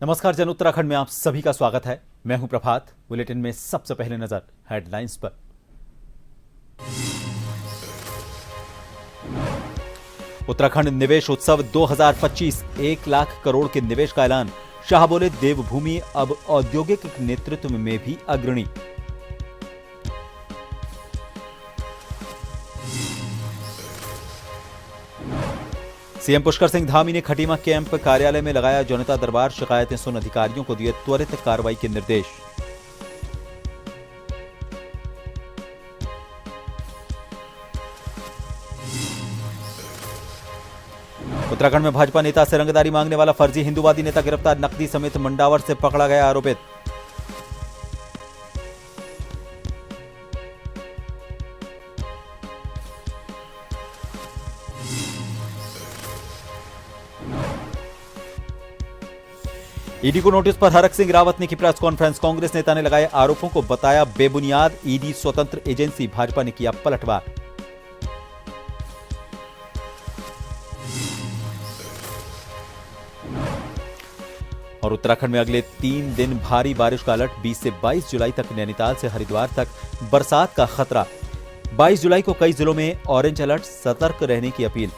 नमस्कार जन, उत्तराखंड में आप सभी का स्वागत है। मैं हूं प्रभात। बुलेटिन में सबसे पहले नजर हेडलाइंस पर। उत्तराखंड निवेश उत्सव 2025, 1 लाख करोड़ के निवेश का ऐलान। शाह बोले, देवभूमि अब औद्योगिक नेतृत्व में भी अग्रणी। सीएम पुष्कर सिंह धामी ने खटीमा कैंप कार्यालय में लगाया जनता दरबार। शिकायतें सुन अधिकारियों को दिए त्वरित कार्रवाई के निर्देश। उत्तराखंड में भाजपा नेता से रंगदारी मांगने वाला फर्जी हिंदूवादी नेता गिरफ्तार। नकदी समेत मंडावर से पकड़ा गया आरोपित। ईडी को नोटिस पर हरक सिंह रावत ने की प्रेस कॉन्फ्रेंस। कांग्रेस नेता ने लगाए आरोपों को बताया बेबुनियाद। ईडी स्वतंत्र एजेंसी, भाजपा ने किया पलटवार। और उत्तराखंड में अगले 3 दिन भारी बारिश का अलर्ट। 20 से 22 जुलाई तक नैनीताल से हरिद्वार तक बरसात का खतरा। 22 जुलाई को कई जिलों में ऑरेंज अलर्ट, सतर्क रहने की अपील।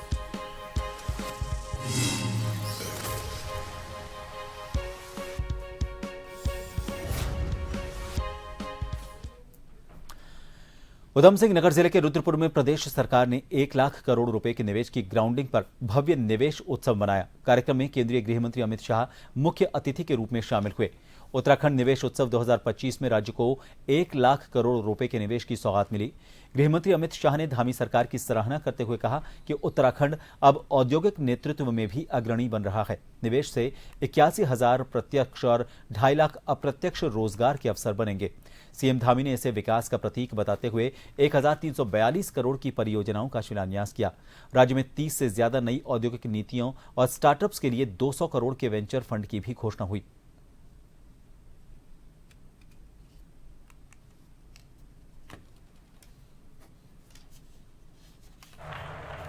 उधम सिंह नगर जिले के रुद्रपुर में प्रदेश सरकार ने 1 लाख करोड़ रुपए के निवेश की ग्राउंडिंग पर भव्य निवेश उत्सव मनाया। कार्यक्रम में केंद्रीय गृह मंत्री अमित शाह मुख्य अतिथि के रूप में शामिल हुए। उत्तराखंड निवेश उत्सव 2025 में राज्य को 1 लाख करोड़ रुपए के निवेश की सौगात मिली। गृह मंत्री अमित शाह ने धामी सरकार की सराहना करते हुए कहा कि उत्तराखंड अब औद्योगिक नेतृत्व में भी अग्रणी बन रहा है। निवेश से 81,000 प्रत्यक्ष और 2.5 लाख अप्रत्यक्ष रोजगार के अवसर बनेंगे। सीएम धामी ने इसे विकास का प्रतीक बताते हुए 1,342 करोड़ की परियोजनाओं का शिलान्यास किया। राज्य में 30 से ज्यादा नई औद्योगिक नीतियों और स्टार्टअप्स के लिए 200 करोड़ के वेंचर फंड की भी घोषणा हुई।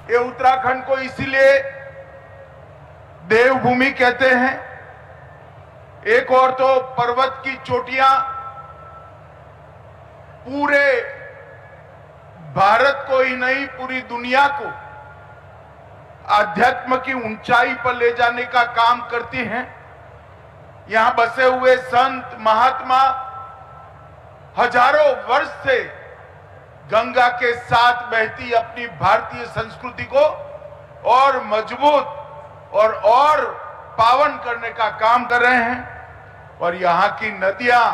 ये उत्तराखंड को इसीलिए देवभूमि कहते हैं। एक और तो पर्वत की चोटियां पूरे भारत को ही नहीं, पूरी दुनिया को आध्यात्म की ऊंचाई पर ले जाने का काम करती हैं। यहां बसे हुए संत महात्मा हजारों वर्ष से गंगा के साथ बहती अपनी भारतीय संस्कृति को और मजबूत और पावन करने का काम कर रहे हैं। और यहां की नदियां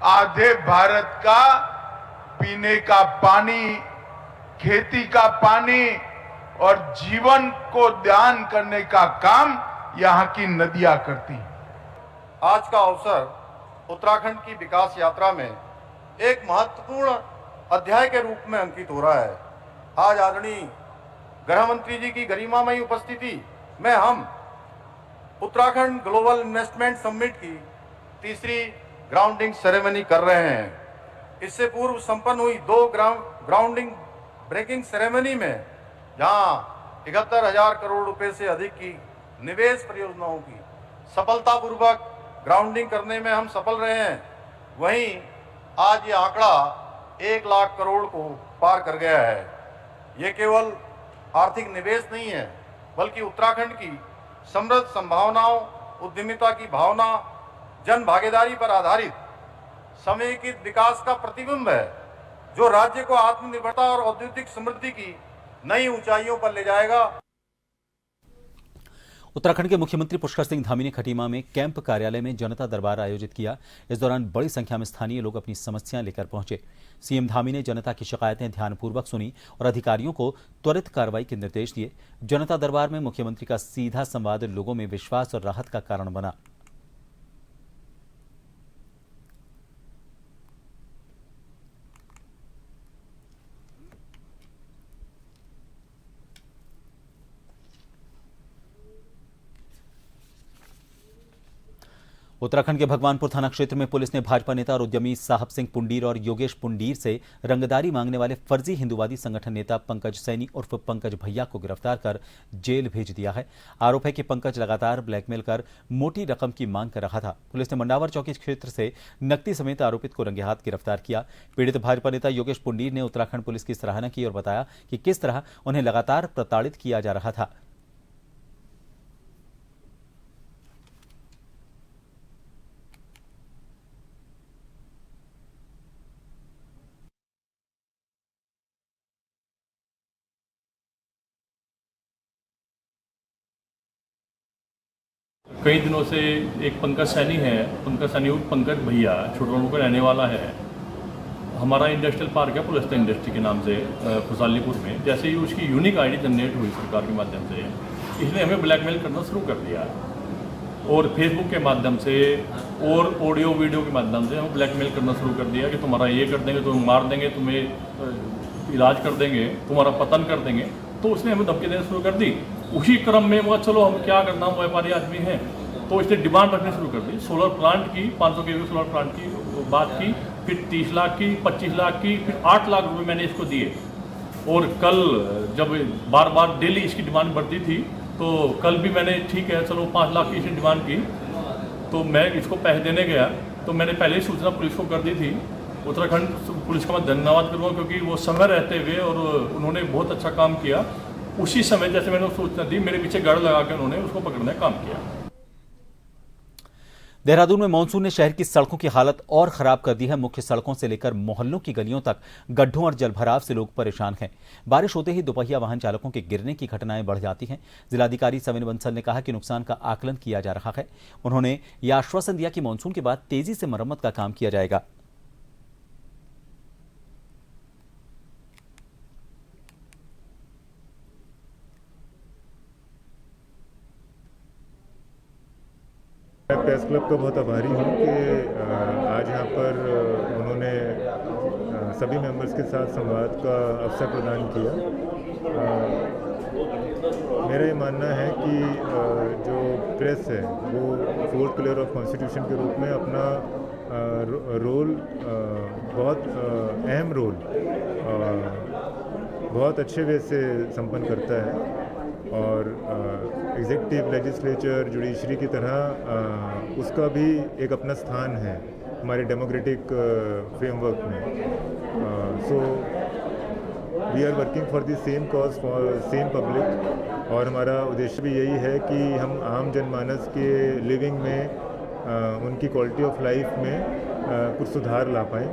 आधे भारत का पीने का पानी, खेती का पानी और जीवन को दान करने का काम यहां की नदियां करती हैं। आज का अवसर उत्तराखंड की विकास यात्रा में एक महत्वपूर्ण अध्याय के रूप में अंकित हो रहा है। आज आदरणीय गृह मंत्री जी की गरिमामयी उपस्थिति में हम उत्तराखंड ग्लोबल इन्वेस्टमेंट समिट की तीसरी ग्राउंडिंग सेरेमनी कर रहे हैं। इससे पूर्व संपन्न हुई 2 ग्राउंडिंग ब्रेकिंग सेरेमनी में जहां 71,000 करोड़ रुपए से अधिक की निवेश परियोजनाओं की सफलतापूर्वक ग्राउंडिंग करने में हम सफल रहे हैं, वहीं आज ये आंकड़ा 1 लाख करोड़ को पार कर गया है। ये केवल आर्थिक निवेश नहीं है, बल्कि उत्तराखंड की समृद्ध संभावनाओं, उद्यमिता की भावना, जन भागीदारी पर आधारित समेकित विकास का प्रतिबिंब है, जो राज्य को आत्मनिर्भरता और औद्योगिक समृद्धि की नई ऊंचाइयों पर ले जाएगा। उत्तराखंड के मुख्यमंत्री पुष्कर सिंह धामी ने खटीमा में कैंप कार्यालय में जनता दरबार आयोजित किया। इस दौरान बड़ी संख्या में स्थानीय लोग अपनी समस्याएं लेकर पहुंचे। सीएम धामी ने जनता की शिकायतें ध्यानपूर्वक सुनी और अधिकारियों को त्वरित कार्रवाई के निर्देश दिए। जनता दरबार में मुख्यमंत्री का सीधा संवाद लोगों में विश्वास और राहत का कारण बना। उत्तराखंड के भगवानपुर थाना क्षेत्र में पुलिस ने भाजपा नेता और उद्यमी साहब सिंह पुंडीर और योगेश पुंडीर से रंगदारी मांगने वाले फर्जी हिंदुवादी संगठन नेता पंकज सैनी उर्फ पंकज भैया को गिरफ्तार कर जेल भेज दिया है। आरोप है कि पंकज लगातार ब्लैकमेल कर मोटी रकम की मांग कर रहा था। पुलिस ने मंडावर चौकी क्षेत्र से नकदी समेत आरोपित को रंगे हाथ गिरफ्तार किया। पीड़ित भाजपा नेता योगेश पुंडीर ने उत्तराखंड पुलिस की सराहना की और बताया कि किस तरह उन्हें लगातार प्रताड़ित किया जा रहा था। कई दिनों से एक पंकज सैनी है, पंकज सैनी उर्फ पंकज भैया छोटवाड़ों का रहने वाला है। हमारा इंडस्ट्रियल पार्क है पुलिस इंडस्ट्री के नाम से खुशालीपुर में। जैसे ही उसकी यूनिक आईडी जनरेट हुई सरकार के माध्यम से, इसने हमें ब्लैकमेल करना शुरू कर दिया और फेसबुक के माध्यम से और ऑडियो वीडियो के माध्यम से हमें ब्लैकमेल करना शुरू कर दिया कि तुम्हारा ये कर देंगे, तुम्हें मार देंगे, तुम्हें इलाज कर देंगे, तुम्हारा पतन कर देंगे। तो उसने हमें धमकी देना शुरू कर दी। उसी क्रम में वो चलो हम क्या करना, हम व्यापारी आदमी हैं, तो इसने डिमांड रखनी शुरू कर दी। सोलर प्लांट की 500 केवी सोलर प्लांट की बात की, फिर 30 लाख की, 25 लाख की, फिर 8 लाख रुपए मैंने इसको दिए। और कल जब बार बार डेली इसकी डिमांड बढ़ती थी, तो कल भी मैंने ठीक है चलो 5 लाख की इसने डिमांड की, तो मैं इसको पैसे देने गया। तो मैंने पहले ही सूचना पुलिस को कर दी थी। उत्तराखंड पुलिस का मैं धन्यवाद करूँगा, क्योंकि वो समय रहते हुए और उन्होंने बहुत अच्छा काम किया। उसी समय जैसे मैंने सूचना दी, मेरे पीछे गढ़ लगा कर उन्होंने उसको पकड़ने का काम किया। देहरादून में मानसून ने शहर की सड़कों की हालत और खराब कर दी है। मुख्य सड़कों से लेकर मोहल्लों की गलियों तक गड्ढों और जलभराव से लोग परेशान हैं। बारिश होते ही दोपहिया वाहन चालकों के गिरने की घटनाएं बढ़ जाती हैं। जिलाधिकारी सविन बंसल ने कहा कि नुकसान का आकलन किया जा रहा है। उन्होंने यह आश्वासन दिया कि मानसून के बाद तेजी से मरम्मत का काम किया जाएगा। मैं प्रेस क्लब का बहुत आभारी हूँ कि आज यहाँ पर उन्होंने सभी मेंबर्स के साथ संवाद का अवसर प्रदान किया। मेरा ये मानना है कि जो प्रेस है वो 4th पिलर ऑफ कॉन्स्टिट्यूशन के रूप में अपना रोल बहुत अहम रोल बहुत अच्छे वे से संपन्न करता है। और एग्जीक्यूटिव, लेजिस्लेचर, जुडिशरी की तरह उसका भी एक अपना स्थान है हमारे डेमोक्रेटिक फ्रेमवर्क में। So we are working for the same cause, for same public. और हमारा उद्देश्य भी यही है कि हम आम जनमानस के लिविंग में उनकी क्वालिटी ऑफ लाइफ में कुछ सुधार ला पाएँ।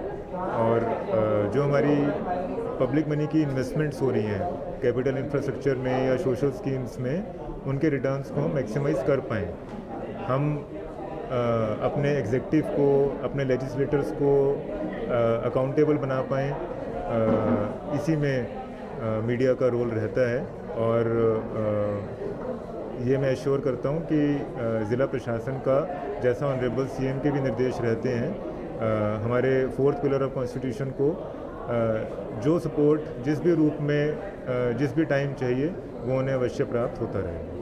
और जो हमारी पब्लिक मनी की इन्वेस्टमेंट्स हो रही हैं कैपिटल इंफ्रास्ट्रक्चर में या सोशल स्कीम्स में, उनके रिटर्न्स को हम मैक्सिमाइज़ कर पाएँ। हम अपने एग्जीक्यूटिव को, अपने लेजिस्लेटर्स को अकाउंटेबल बना पाएँ। इसी में मीडिया का रोल रहता है। और ये मैं एश्योर करता हूँ कि ज़िला प्रशासन का, जैसा ऑनरेबल सीएम के भी निर्देश रहते हैं, हमारे 4th पिलर ऑफ कॉन्स्टिट्यूशन को जो सपोर्ट जिस भी रूप में जिस भी टाइम चाहिए वो उन्हें अवश्य प्राप्त होता रहेगा।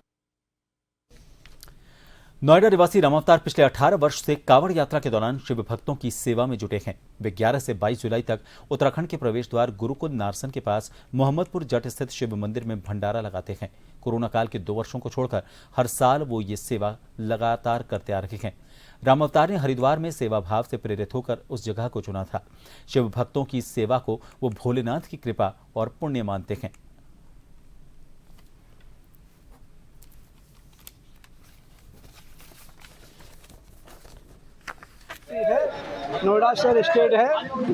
नोएडा निवासी रामावतार पिछले 18 वर्ष से कांवड़ यात्रा के दौरान शिव भक्तों की सेवा में जुटे हैं। वे 11 से 22 जुलाई तक उत्तराखंड के प्रवेश द्वार गुरुकुल नारसन के पास मोहम्मदपुर जट स्थित शिव मंदिर में भंडारा लगाते हैं। कोरोना काल के 2 वर्षों को छोड़कर हर साल वो ये सेवा लगातार करते आ रहे हैं। रामावतार ने हरिद्वार में सेवा भाव से प्रेरित होकर उस जगह को चुना था। शिव भक्तों की सेवा को वो भोलेनाथ की कृपा और पुण्य मानते हैं। नोएडा शहर स्टेट है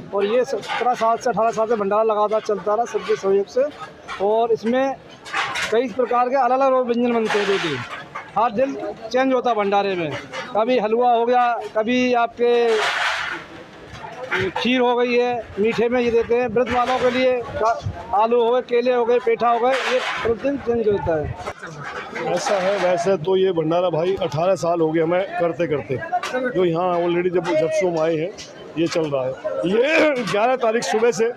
और ये 17 साल से 18 साल से भंडारा लगातार चलता रहा सबके सहयोग से। और इसमें कई प्रकार के अलग अलग व्यंजन बनते हैं। देखिए हर दिन चेंज होता है भंडारे में। कभी हलवा हो गया, कभी आपके खीर हो गई है, मीठे में ये देते हैं। व्रत वालों के लिए आलू हो गए, केले हो गए, पेठा हो गए, ये प्रतिदिन चेंज होता है। ऐसा है, वैसे तो ये भंडारा भाई 18 साल हो गए हमें करते करते, जो यहाँ ऑलरेडी जब से हम आए हैं ये चल रहा है। ये 11 तारीख सुबह से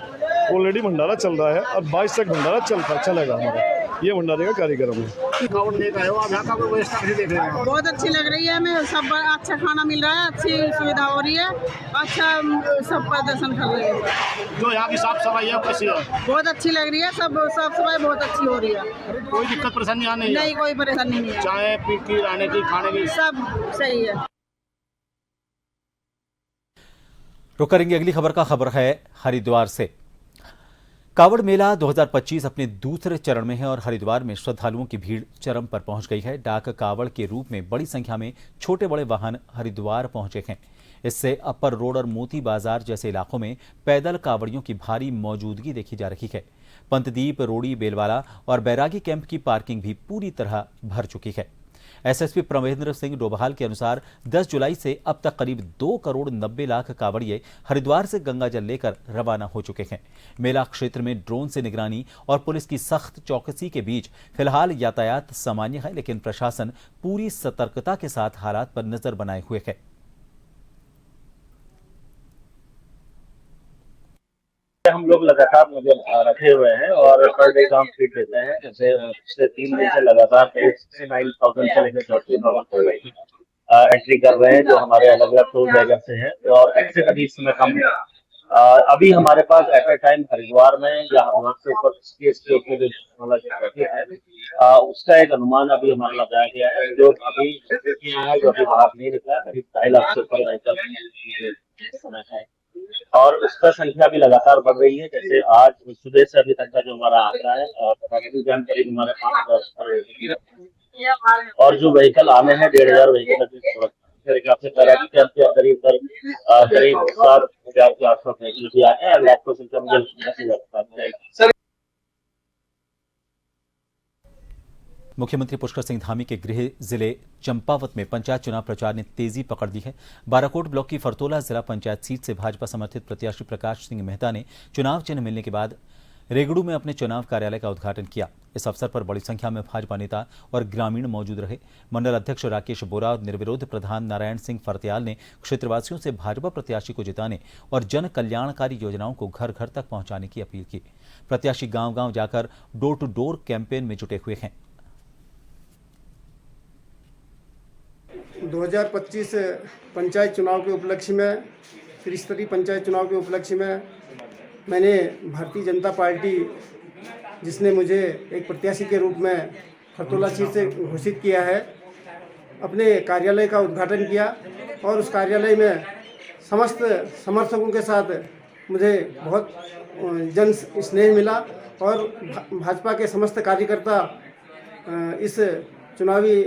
ऑलरेडी भंडारा चल रहा है और 22 तक भंडारा चलेगा हमारा। ये भंडारे का कार्यक्रम है। आपकी कावड़ लेकर आए हो, आप यहाँ का कोई व्यवस्था कैसे देख रहे हैं? बहुत अच्छी लग रही है हमें, सब अच्छा खाना मिल रहा है, अच्छी सुविधा हो रही है, अच्छा सब प्रदर्शन कर रहे हैं। जो यहाँ की साफ सफाई है कैसी है? बहुत अच्छी लग रही है, सब साफ सफाई बहुत अच्छी हो रही है। कोई दिक्कत परेशानी यहाँ नहीं है? नहीं, कोई परेशानी नहीं है, चाय पी की, रहने की, खाने की सब सही है। रुक करेंगे अगली खबर का। खबर है हरिद्वार से। कावड़ मेला 2025 अपने दूसरे चरण में है और हरिद्वार में श्रद्धालुओं की भीड़ चरम पर पहुंच गई है। डाक कावड़ के रूप में बड़ी संख्या में छोटे बड़े वाहन हरिद्वार पहुंचे हैं। इससे अपर रोड और मोती बाजार जैसे इलाकों में पैदल कावड़ियों की भारी मौजूदगी देखी जा रही है। पंतदीप, रोड़ी, बेलवाला और बैरागी कैंप की पार्किंग भी पूरी तरह भर चुकी है। एसएसपी प्रमेंद्र सिंह डोभाल के अनुसार 10 जुलाई से अब तक करीब 2 करोड़ 90 लाख कावड़िए हरिद्वार से गंगा जल लेकर रवाना हो चुके हैं। मेला क्षेत्र में ड्रोन से निगरानी और पुलिस की सख्त चौकसी के बीच फिलहाल यातायात सामान्य है, लेकिन प्रशासन पूरी सतर्कता के साथ हालात पर नजर बनाए हुए है। हम लोग लगातार नजर रखे हुए हैं और पर डे काम फीट देते हैं। जैसे पिछले 3 दिन से लगातार 69,000 से लेकर 34,000 एंट्री कर रहे हैं, जो हमारे अलग अलग टूर बैगर से हैं और एक्सिट अभी इस समय कम है। अभी हमारे पास एट ए टाइम हरिद्वार में या हरिद्वार से ऊपर उसका एक अनुमान अभी हमारा लगाया गया है, जो अभी जो अभी बाहर नहीं निकला, करीब 2.5 लाख से ऊपर है और उसका संख्या भी लगातार बढ़ रही है। जैसे आज सुबह से अभी तक का जो हमारा आंकड़ा है करीब हमारे 5,000 और जो व्हीकल आने हैं 1,500 व्हीकल से करीब 7,000 के आसपास व्हीकल भी आए हैं और आपको संख्या मुझे। मुख्यमंत्री पुष्कर सिंह धामी के गृह जिले चंपावत में पंचायत चुनाव प्रचार ने तेजी पकड़ ली है। बाराकोट ब्लॉक की फरतोला जिला पंचायत सीट से भाजपा समर्थित प्रत्याशी प्रकाश सिंह मेहता ने चुनाव चिन्ह मिलने के बाद रेगड़ू में अपने चुनाव कार्यालय का उद्घाटन किया। इस अवसर पर बड़ी संख्या में भाजपा नेता और ग्रामीण मौजूद रहे। मंडल अध्यक्ष राकेश बोरा और निर्विरोध प्रधान नारायण सिंह फरत्याल ने क्षेत्रवासियों से भाजपा प्रत्याशी को जिताने और जन कल्याणकारी योजनाओं को घर घर तक पहुंचाने की अपील की। प्रत्याशी गांव-गांव जाकर डोर टू डोर कैंपेन में जुटे हुए हैं। 2025 पंचायत चुनाव के उपलक्ष्य में, त्रिस्तरीय पंचायत चुनाव के उपलक्ष्य में मैंने भारतीय जनता पार्टी, जिसने मुझे एक प्रत्याशी के रूप में फरतोला सीट से घोषित किया है, अपने कार्यालय का उद्घाटन किया और उस कार्यालय में समस्त समर्थकों के साथ मुझे बहुत जन स्नेह मिला और भाजपा के समस्त कार्यकर्ता इस चुनावी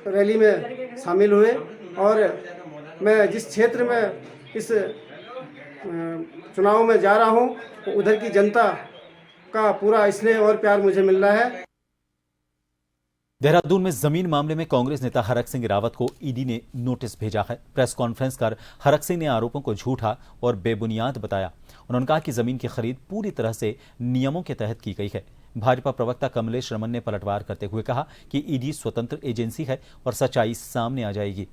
रैली में शामिल हुए और मैं जिस क्षेत्र में इस चुनाव में जा रहा हूं, उधर की जनता का पूरा स्नेह और प्यार मुझे मिल रहा है। देहरादून में जमीन मामले में कांग्रेस नेता हरक सिंह रावत को ईडी ने नोटिस भेजा है। प्रेस कॉन्फ्रेंस कर हरक सिंह ने आरोपों को झूठा और बेबुनियाद बताया। उन्होंने कहा कि जमीन की खरीद पूरी तरह से नियमों के तहत की गई है। भाजपा प्रवक्ता कमलेश रमन ने पलटवार करते हुए कहा कि ईडी स्वतंत्र एजेंसी है और सच्चाई सामने आ जाएगी।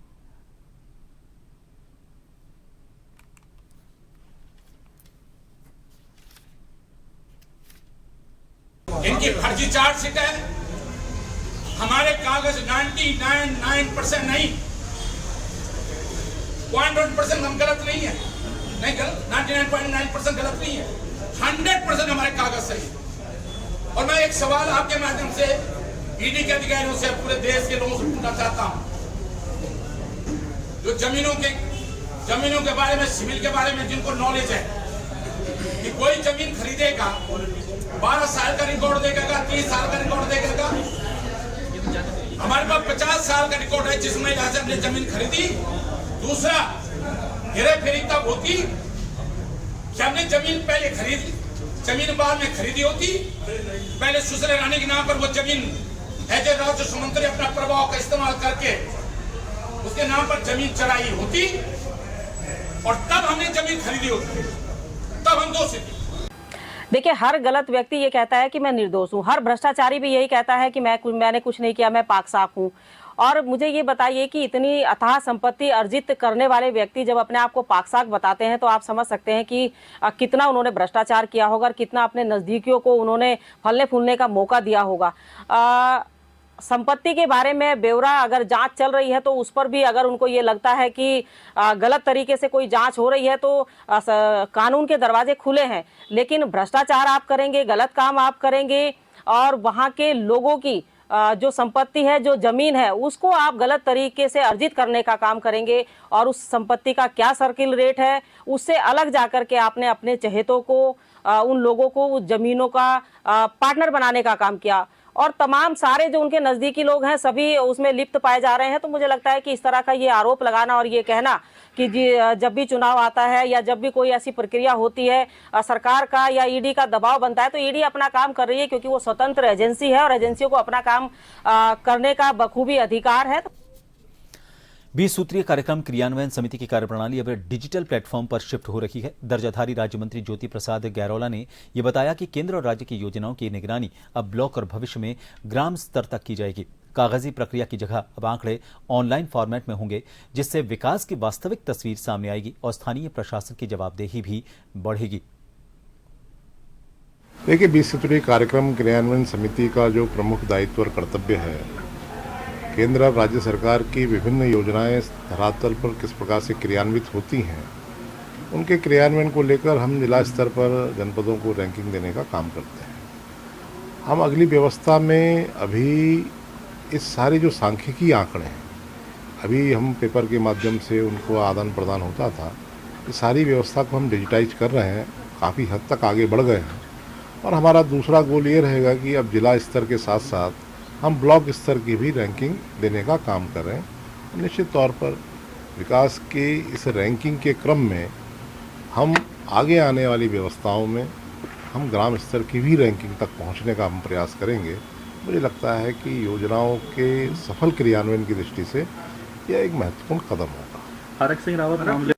इनकी फर्जी चार्जशीट है। हमारे कागज 99.9% नहीं, 0.1% हम गलत नहीं है, नहीं गलत, 99.9% गलत नहीं है, 100% हमारे कागज सही। और मैं एक सवाल आपके माध्यम से ईडी के अधिकारियों से, पूरे देश के लोगों से पूछना चाहता हूं, जो जमीनों के बारे में, सिविल के बारे में जिनको नॉलेज है कि कोई जमीन खरीदेगा 12 साल का रिकॉर्ड देगा, 30 साल का रिकॉर्ड देगा। हमारे पास 50 साल का रिकॉर्ड है जिस महिला से हमने जमीन खरीदी। दूसरा, हेरा फेरी तब होती कि हमने जमीन पहले खरीदी, जमीन बाद में खरीदी होती। पहले सुशीला रानी के नाम पर वो जमीन एज ए राजस्व मंत्री अपना प्रभाव का इस्तेमाल करके उसके नाम पर जमीन चराई होती और तब हमने जमीन खरीदी होती, तब हम दोषी थे। देखिए, हर गलत व्यक्ति ये कहता है कि मैं निर्दोष हूँ, हर भ्रष्टाचारी भी यही कहता है कि मैंने कुछ नहीं किया, मैं पाक साफ हूँ। और मुझे ये बताइए कि इतनी अथाह संपत्ति अर्जित करने वाले व्यक्ति जब अपने आप को पाक-साक बताते हैं तो आप समझ सकते हैं कि कितना उन्होंने भ्रष्टाचार किया होगा और कितना अपने नज़दीकियों को उन्होंने फलने फूलने का मौका दिया होगा। संपत्ति के बारे में ब्यौरा अगर जांच चल रही है तो उस पर भी अगर उनको ये लगता है कि गलत तरीके से कोई जांच हो रही है तो कानून के दरवाजे खुले हैं, लेकिन भ्रष्टाचार आप करेंगे, गलत काम आप करेंगे और वहाँ के लोगों की जो संपत्ति है, जो जमीन है, उसको आप गलत तरीके से अर्जित करने का काम करेंगे और उस संपत्ति का क्या सर्किल रेट है उससे अलग जाकर के आपने अपने चहेतों को, उन लोगों को उस जमीनों का पार्टनर बनाने का काम किया और तमाम सारे जो उनके नज़दीकी लोग हैं सभी उसमें लिप्त पाए जा रहे हैं। तो मुझे लगता है कि इस तरह का ये आरोप लगाना और ये कहना कि जब भी चुनाव आता है या जब भी कोई ऐसी प्रक्रिया होती है सरकार का या ईडी का दबाव बनता है तो ईडी अपना काम कर रही है क्योंकि वो स्वतंत्र एजेंसी है और एजेंसियों को अपना काम करने का बखूबी अधिकार है। 20 सूत्रीय कार्यक्रम क्रियान्वयन समिति की कार्यप्रणाली अब डिजिटल प्लेटफॉर्म पर शिफ्ट हो रही है। दर्जाधारी राज्य मंत्री ज्योति प्रसाद गैरोला ने यह बताया कि केंद्र और राज्य की योजनाओं की निगरानी अब ब्लॉक और भविष्य में ग्राम स्तर तक की जाएगी। कागजी प्रक्रिया की जगह अब आंकड़े ऑनलाइन फॉर्मेट में होंगे, जिससे विकास की वास्तविक तस्वीर सामने आएगी और स्थानीय प्रशासन की जवाबदेही भी बढ़ेगी। देखिए, 20 सूत्रीय कार्यक्रम क्रियान्वयन समिति का जो प्रमुख दायित्व और कर्तव्य है, केंद्र और राज्य सरकार की विभिन्न योजनाएं धरातल पर किस प्रकार से क्रियान्वित होती हैं, उनके क्रियान्वयन को लेकर हम जिला स्तर पर जनपदों को रैंकिंग देने का काम करते हैं। हम अगली व्यवस्था में अभी इस सारे जो सांख्यिकी आंकड़े हैं, अभी हम पेपर के माध्यम से उनको आदान प्रदान होता था, इस सारी व्यवस्था को हम डिजिटाइज कर रहे हैं, काफ़ी हद तक आगे बढ़ गए हैं और हमारा दूसरा गोल ये रहेगा कि अब जिला स्तर के साथ साथ हम ब्लॉक स्तर की भी रैंकिंग देने का काम कर रहे हैं। निश्चित तौर पर विकास के इस रैंकिंग के क्रम में हम आगे आने वाली व्यवस्थाओं में हम ग्राम स्तर की भी रैंकिंग तक पहुंचने का हम प्रयास करेंगे। मुझे लगता है कि योजनाओं के सफल क्रियान्वयन की दृष्टि से यह एक महत्वपूर्ण कदम होगा। हरक सिंह रावत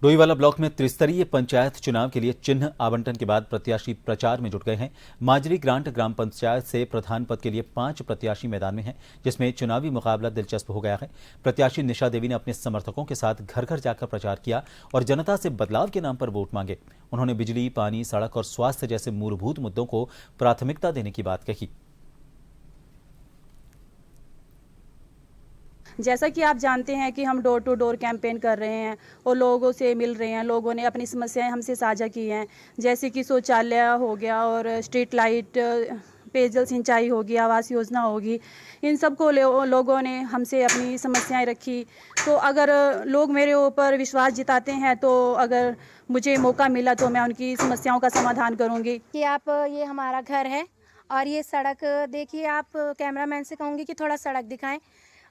डोईवाला ब्लॉक में त्रिस्तरीय पंचायत चुनाव के लिए चिन्ह आवंटन के बाद प्रत्याशी प्रचार में जुट गए हैं। माजरी ग्रांट ग्राम पंचायत से प्रधान पद के लिए 5 प्रत्याशी मैदान में हैं, जिसमें चुनावी मुकाबला दिलचस्प हो गया है। प्रत्याशी निशा देवी ने अपने समर्थकों के साथ घर घर जाकर प्रचार किया और जनता से बदलाव के नाम पर वोट मांगे। उन्होंने बिजली, पानी, सड़क और स्वास्थ्य जैसे मूलभूत मुद्दों को प्राथमिकता देने की बात कही। जैसा कि आप जानते हैं कि हम डोर टू डोर कैंपेन कर रहे हैं और लोगों से मिल रहे हैं, लोगों ने अपनी समस्याएं हमसे साझा की हैं, जैसे कि शौचालय हो गया और स्ट्रीट लाइट, पेयजल सिंचाई होगी, आवास योजना होगी, इन सब को लोगों ने हमसे अपनी समस्याएं रखी। तो अगर लोग मेरे ऊपर विश्वास जताते हैं तो अगर मुझे मौका मिला तो मैं उनकी समस्याओं का समाधान करूँगी। कि आप ये हमारा घर है और ये सड़क देखिए, आप कैमरामैन से कहूँगी कि थोड़ा सड़क दिखाएं।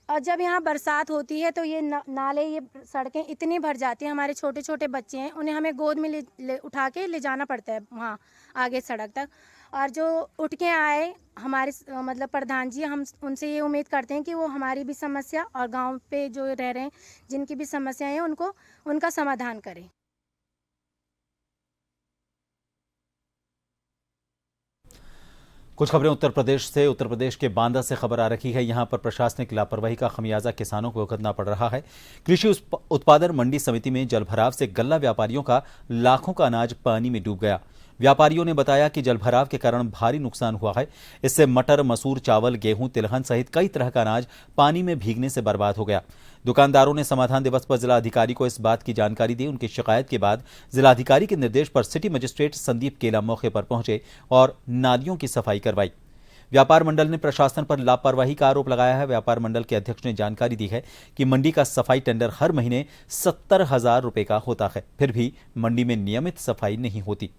और जब यहाँ बरसात होती है तो ये नाले, ये सड़कें इतनी भर जाती हैं, हमारे छोटे छोटे बच्चे हैं, उन्हें हमें गोद में उठा के ले जाना पड़ता है वहाँ आगे सड़क तक। और जो उठ के आए हमारे मतलब प्रधान जी, हम उनसे ये उम्मीद करते हैं कि वो हमारी भी समस्या और गांव पे जो रह रहे हैं जिनकी भी समस्याएं हैं उनको उनका समाधान करें। कुछ खबरें उत्तर प्रदेश से। उत्तर प्रदेश के बांदा से खबर आ रही है। यहां पर प्रशासनिक लापरवाही का खमियाजा किसानों को भुगतना पड़ रहा है। कृषि उत्पादन मंडी समिति में जलभराव से गल्ला व्यापारियों का लाखों का अनाज पानी में डूब गया। व्यापारियों ने बताया कि जलभराव के कारण भारी नुकसान हुआ है। इससे मटर, मसूर, चावल, गेहूं, तिलहन सहित कई तरह का अनाज पानी में भीगने से बर्बाद हो गया। दुकानदारों ने समाधान दिवस पर जिलाधिकारी को इस बात की जानकारी दी। उनकी शिकायत के बाद जिलाधिकारी के निर्देश पर सिटी मजिस्ट्रेट संदीप केला मौके पर पहुंचे और नालियों की सफाई करवाई। व्यापार मंडल ने प्रशासन पर लापरवाही का आरोप लगाया है। व्यापार मंडल के अध्यक्ष ने जानकारी दी है कि मंडी का सफाई टेंडर हर महीने 70,000 रुपए का होता है, फिर भी मंडी में नियमित सफाई नहीं होती।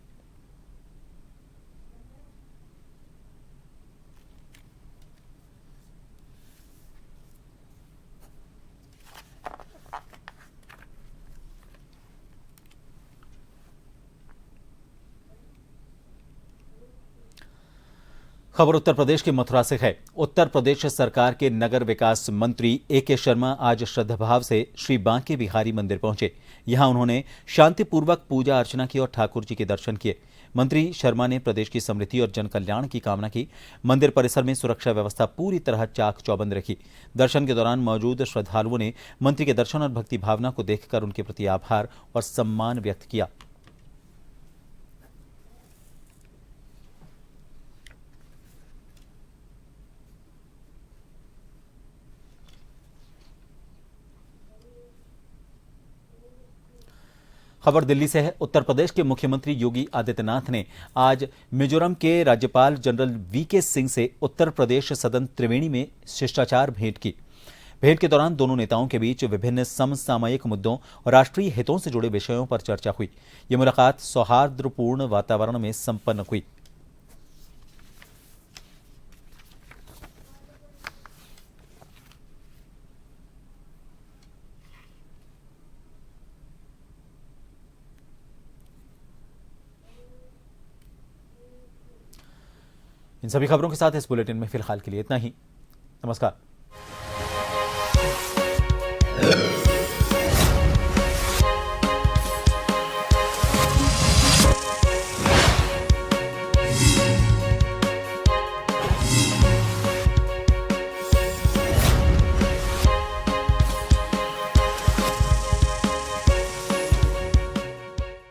खबर उत्तर प्रदेश के मथुरा से है। उत्तर प्रदेश सरकार के नगर विकास मंत्री ए.के. शर्मा आज श्रद्धाभाव से श्री बांके बिहारी मंदिर पहुंचे। यहां उन्होंने शांतिपूर्वक पूजा अर्चना की और ठाकुर जी के दर्शन किए। मंत्री शर्मा ने प्रदेश की समृद्धि और जन कल्याण की कामना की। मंदिर परिसर में सुरक्षा व्यवस्था पूरी तरह चाक चौबंद रखी। दर्शन के दौरान मौजूद श्रद्धालुओं ने मंत्री के दर्शन और भक्ति भावना को देखकर उनके प्रति आभार और सम्मान व्यक्त किया। खबर दिल्ली से है। उत्तर प्रदेश के मुख्यमंत्री योगी आदित्यनाथ ने आज मिजोरम के राज्यपाल जनरल वीके सिंह से उत्तर प्रदेश सदन त्रिवेणी में शिष्टाचार भेंट की। भेंट के दौरान दोनों नेताओं के बीच विभिन्न समसामयिक मुद्दों और राष्ट्रीय हितों से जुड़े विषयों पर चर्चा हुई। ये मुलाकात सौहार्दपूर्ण वातावरण में संपन्न हुई। इन सभी खबरों के साथ इस बुलेटिन में फिलहाल के लिए इतना ही। नमस्कार।